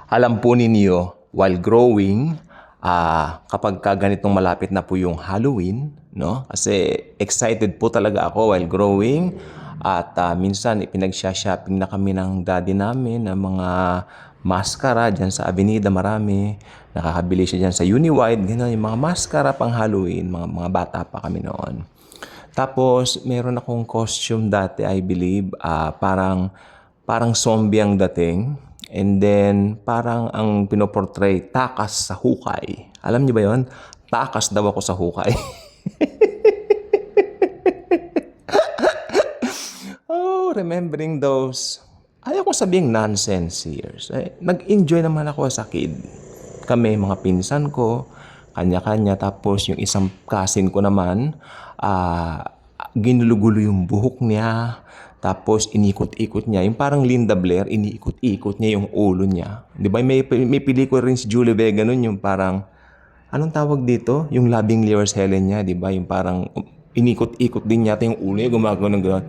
Alam po ninyo, while growing, kapag ganitong malapit na po yung Halloween, no? Kasi excited po talaga ako while growing. At minsan, ipinagsha-shopping na kami ng daddy namin ng mga maskara dyan sa Avenida, marami. Nakakabili siya dyan sa Uniwide, gano'n, yung mga maskara pang Halloween, mga bata pa kami noon. Tapos, meron akong costume dati, I believe, parang zombie ang dating. And then, parang ang pinoportray, takas sa hukay. Alam niyo ba yon? Takas daw ako sa hukay. Oh, remembering those, ayaw ko sabing nonsense years. Nag-enjoy naman ako sa kid. Kami, mga pinsan ko, kanya-kanya. Tapos yung isang cousin ko naman, ginulugulo yung buhok niya. Tapos inikot-ikot niya. Yung parang Linda Blair, iniikot-ikot niya yung ulo niya. Di ba? May pelikula rin si Julie Vega nun, yung parang, anong tawag dito? Yung Loving Lear's Helen niya, di ba? Yung parang inikot-ikot din yata yung ulo niya, gumagawa ng gano'n.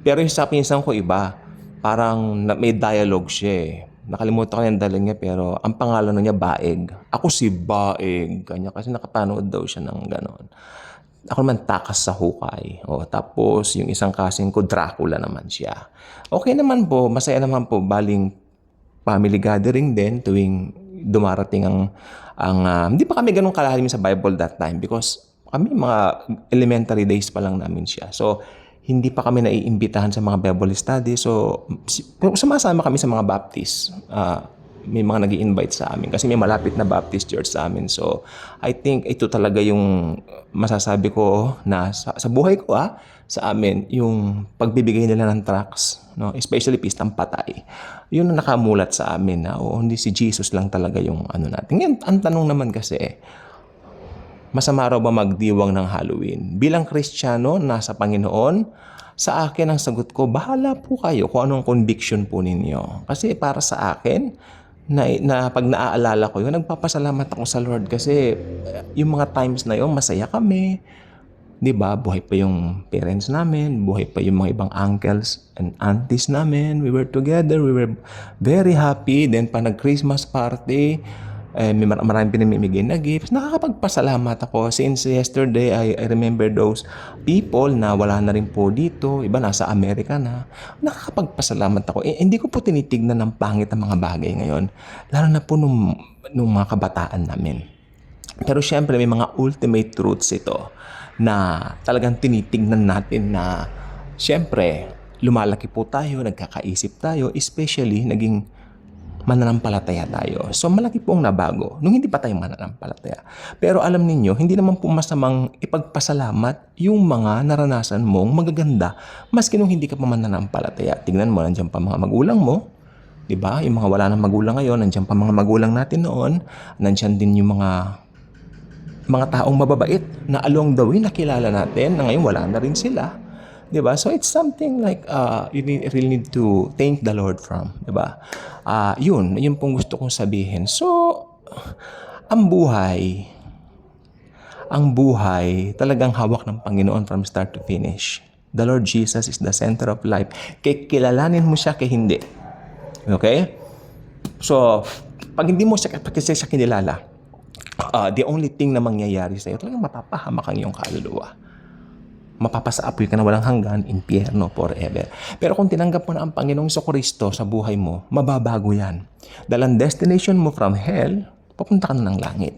Pero yung sa pinsan ko iba, parang may dialogue siya eh. Nakalimutan ko yung dalang niya, pero ang pangalan niya Baeg. Ako si Baeg. Kanya kasi nakapanood daw siya ng gano'n. Ako naman takas sa hukay. Tapos yung isang kasing ko, Dracula naman siya. Okay naman po, masaya naman po. Baling family gathering din tuwing dumarating hindi pa kami ganun kalalim sa Bible that time because kami mga elementary days pa lang namin siya. So, hindi pa kami naiimbitahan sa mga Bible study. So, sumasama kami sa mga Baptist. May mga nag-i-invite sa amin kasi may malapit na Baptist church sa amin. So, I think ito talaga yung masasabi ko na sa buhay ko sa amin, yung pagbibigay nila ng tracts, no? Especially Pistang Patay. Yun ang nakamulat sa amin na hindi si Jesus lang talaga yung ano natin. Ngayon, ang tanong naman kasi, masama raw ba magdiwang ng Halloween? Bilang Kristiyano, nasa Panginoon, sa akin ang sagot ko, bahala po kayo kung anong conviction po ninyo. Kasi para sa akin, na pag naaalala ko yun, nagpapasalamat ako sa Lord kasi yung mga times na yun, masaya kami. 'Di ba? Buhay pa yung parents namin, buhay pa yung mga ibang uncles and aunties namin. We were together, we were very happy. Then pa nag-Christmas party, may maraming pinamimigay na gifts. Nakakapagpasalamat ako. Since yesterday, I remember those people na wala na rin po dito. Iba nasa Amerika na. Nakakapagpasalamat ako. Hindi ko po tinitignan ng pangit ang mga bagay ngayon. Lalo na po nung mga kabataan namin. Pero syempre, may mga ultimate truths ito na talagang tinitignan natin na syempre, lumalaki po tayo, nagkakaisip tayo, especially naging mananampalataya tayo. So, malaki pong nabago nung hindi pa tayo mananampalataya. Pero alam ninyo, hindi naman po masamang ipagpasalamat yung mga naranasan mong magaganda maski nung hindi ka pa mananampalataya. Tingnan mo, nandiyan pa mga magulang mo. Diba? Yung mga wala nang magulang ngayon, nandiyan pa mga magulang natin noon. Nandiyan din yung mga taong mababait na along the way nakilala natin na ngayon wala na rin sila. Diba? So it's something like you really need to thank the Lord from. Diba? Yun pong gusto kong sabihin. So, ang buhay talagang hawak ng Panginoon from start to finish. The Lord Jesus is the center of life. Kilalanin mo siya, hindi. Okay? So, pag hindi mo siya kinilala, the only thing na mangyayari sa'yo, talagang mapapahamak ang iyong kaluluwa. Mapapasaapoy ka na walang hanggan, impyerno forever. Pero kung tinanggap mo na ang Panginoong Jesucristo sa buhay mo, mababago yan. Dahil ang destination mo from hell, papunta ka na ng langit.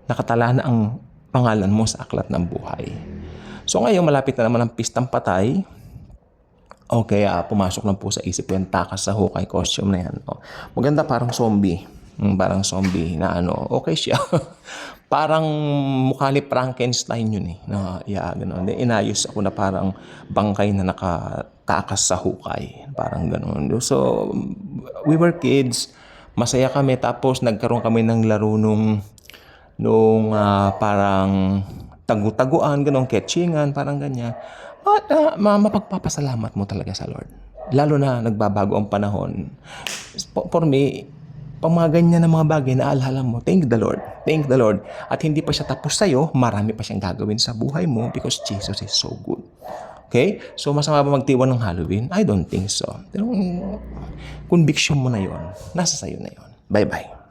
Nakatala na ang pangalan mo sa aklat ng buhay. So ngayon, malapit na naman ang Pistang Patay. Okay, pumasok na po sa isip ko yung takas sa hukay costume na yan. Maganda, parang zombie. Parang zombie na okay siya. Parang mukha ni Frankenstein yun eh. Ganun. Inayos ako na parang bangkay na nakatakas sa hukay. Parang ganun. So, we were kids. Masaya kami. Tapos nagkaroon kami ng laro nung parang tagu-taguan, ganun, ketchingan, parang ganyan. At mapagpapasalamat mo talaga sa Lord. Lalo na nagbabago ang panahon. For me, pag mga ganyan na mga bagay na alala mo, thank the Lord. Thank the Lord. At hindi pa siya tapos sa'yo, marami pa siyang gagawin sa buhay mo because Jesus is so good. Okay? So, masama ba magtiwan ng Halloween? I don't think so. Pero, conviction mo na yon. Nasa sa'yo na yon. Bye-bye.